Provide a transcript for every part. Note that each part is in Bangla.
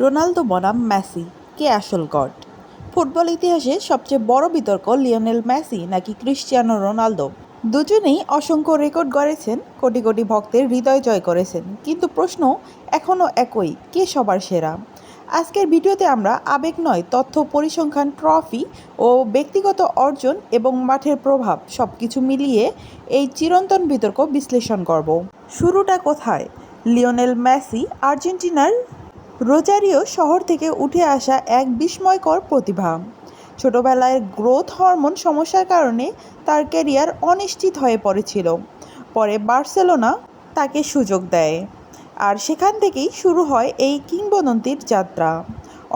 রোনালদো বনাম মেসি, কে আসল গড? ফুটবল ইতিহাসে সবচেয়ে বড় বিতর্ক লিওনেল মেসি নাকি ক্রিশ্চিয়ানো রোনালদো। দুজনেই অসংখ্য রেকর্ড গড়েছেন, কোটি কোটি ভক্তের হৃদয় জয় করেছেন, কিন্তু প্রশ্ন এখনও একই, কে সবার সেরা? আজকের ভিডিওতে আমরা আবেগ নয়, তথ্য, পরিসংখ্যান, ট্রফি ও ব্যক্তিগত অর্জন এবং মাঠের প্রভাব সবকিছু মিলিয়ে এই চিরন্তন বিতর্ক বিশ্লেষণ করব। শুরুটা কোথায়? লিওনেল মেসি আর্জেন্টিনার রোজারিও শহর থেকে উঠে আসা এক বিস্ময়কর প্রতিভা। ছোটবেলায় গ্রোথ হরমোন সমস্যার কারণে তার ক্যারিয়ার অনিশ্চিত হয়ে পড়েছিল। পরে বার্সেলোনা তাকে সুযোগ দেয়, আর সেখান থেকেই শুরু হয় এই কিংবদন্তির যাত্রা।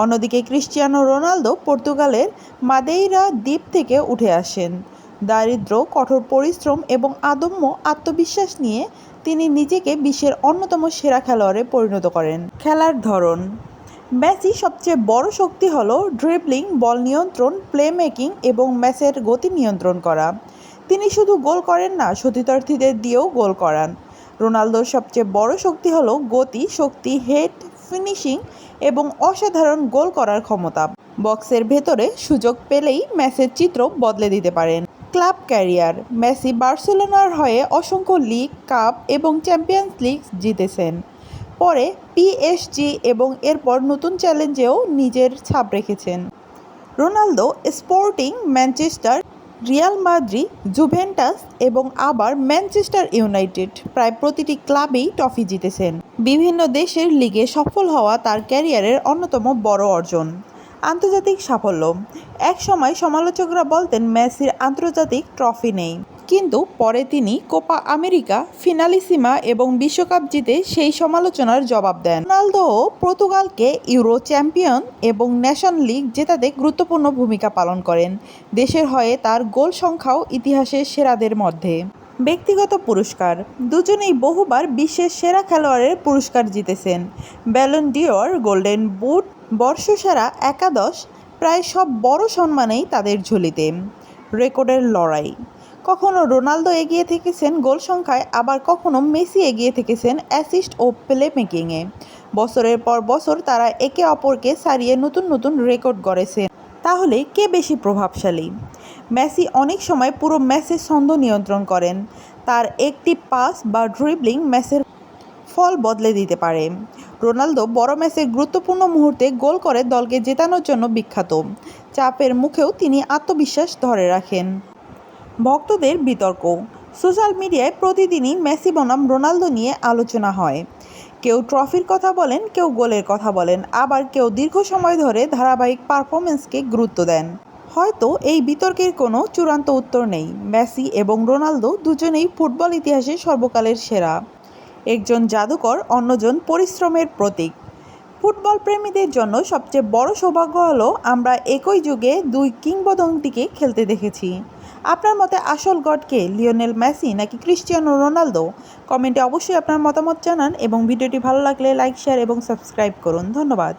অন্যদিকে ক্রিশ্চিয়ানো রোনালদো পর্তুগালের মাদেইরা দ্বীপ থেকে উঠে আসেন। দারিদ্র্য, কঠোর পরিশ্রম এবং আদম্য আত্মবিশ্বাস নিয়ে তিনি নিজেকে বিশ্বের অন্যতম সেরা খেলোয়াড়ে পরিণত করেন। খেলার ধরন: মেসি সবচেয়ে বড় শক্তি হলো ড্রিবলিং, বল নিয়ন্ত্রণ, প্লে মেকিং এবং ম্যাচের গতি নিয়ন্ত্রণ করা। তিনি শুধু গোল করেন না, সতীর্থদের দিয়েও গোল করান। রোনালদোর সবচেয়ে বড় শক্তি হলো গতি, শক্তি, হেড, ফিনিশিং এবং অসাধারণ গোল করার ক্ষমতা। বক্সের ভেতরে সুযোগ পেলেই ম্যাচের চিত্র বদলে দিতে পারেন। ক্লাব ক্যারিয়ার: মেসি বার্সেলোনার হয়ে অসংখ্য লিগ, কাপ এবং চ্যাম্পিয়ন্স লিগ জিতেছেন। পরে পিএসজি এবং এরপর নতুন চ্যালেঞ্জেও নিজের ছাপ রেখেছেন। Ronaldo sporting Manchester, Real Madrid, Juventus এবং আবার ম্যানচেস্টার ইউনাইটেড, প্রায় প্রতিটি ক্লাবেই ট্রফি জিতেছেন। বিভিন্ন দেশের লিগে সফল হওয়া তার ক্যারিয়ারের অন্যতম বড় অর্জন। আন্তর্জাতিক সাফল্য: একসময় সমালোচকরা বলতেন মেসির আন্তর্জাতিক ট্রফি নেই, কিন্তু পরে তিনি কোপা আমেরিকা, ফিনালিসিমা এবং বিশ্বকাপ জিতে সেই সমালোচনার জবাব দেন। রোনালদো পর্তুগালকে ইউরো চ্যাম্পিয়ন এবং ন্যাশন লিগ জেতাতে গুরুত্বপূর্ণ ভূমিকা পালন করেন। দেশের হয়ে তার গোল সংখ্যাও ইতিহাসের সেরাদের মধ্যে। ব্যক্তিগত পুরস্কার: দুজনেই বহুবার বিশ্বের সেরা খেলোয়াড়ের পুরস্কার জিতেছেন। ব্যালন ডি'অর, গোল্ডেন বুট, বর্ষসেরা একাদশ, প্রায় সব বড় সম্মানেই তাদের ঝুলিতে। রেকর্ডের লড়াই: কখনো রোনালদো এগিয়ে থেকেছেন গোল সংখ্যায়, আবার কখনো মেসি এগিয়ে থেকেছেন অ্যাসিস্ট ও প্লে মেকিংয়ে। বছরের পর বছর তারা একে অপরকে ছাড়িয়ে নতুন নতুন রেকর্ড গড়েছেন। তাহলে কে বেশি প্রভাবশালী? মেসি অনেক সময় পুরো ম্যাচের ছন্দ নিয়ন্ত্রণ করেন। তার একটি পাস বা ড্রিবলিং ম্যাচের ফল বদলে দিতে পারে। রোনালদো বড় ম্যাচের গুরুত্বপূর্ণ মুহূর্তে গোল করে দলকে জেতানোর জন্য বিখ্যাত। চাপের মুখেও তিনি আত্মবিশ্বাস ধরে রাখেন। ভক্তদের বিতর্ক: সোশ্যাল মিডিয়ায় প্রতিদিনই মেসি বনাম রোনালদো নিয়ে আলোচনা হয়। কেউ ট্রফির কথা বলেন, কেউ গোলের কথা বলেন, আবার কেউ দীর্ঘ সময় ধরে ধারাবাহিক পারফরমেন্সকে গুরুত্ব দেন। হয়তো এই বিতর্কের কোনো চূড়ান্ত উত্তর নেই। মেসি এবং রোনালদো দুজনেই ফুটবল ইতিহাসে সর্বকালের সেরা। একজন জাদুকর, অন্যজন পরিশ্রমের প্রতীক। ফুটবল প্রেমীদের জন্য সবচেয়ে বড় সৌভাগ্য হলো আমরা একই যুগে দুই কিংবদন্তিকে খেলতে দেখেছি। আপনার মতে আসল গড কে, লিওনেল মেসি নাকি ক্রিশ্চিয়ানো রোনালদো? কমেন্টে অবশ্যই আপনার মতামত জানান এবং ভিডিওটি ভালো লাগলে লাইক, শেয়ার এবং সাবস্ক্রাইব করুন। ধন্যবাদ।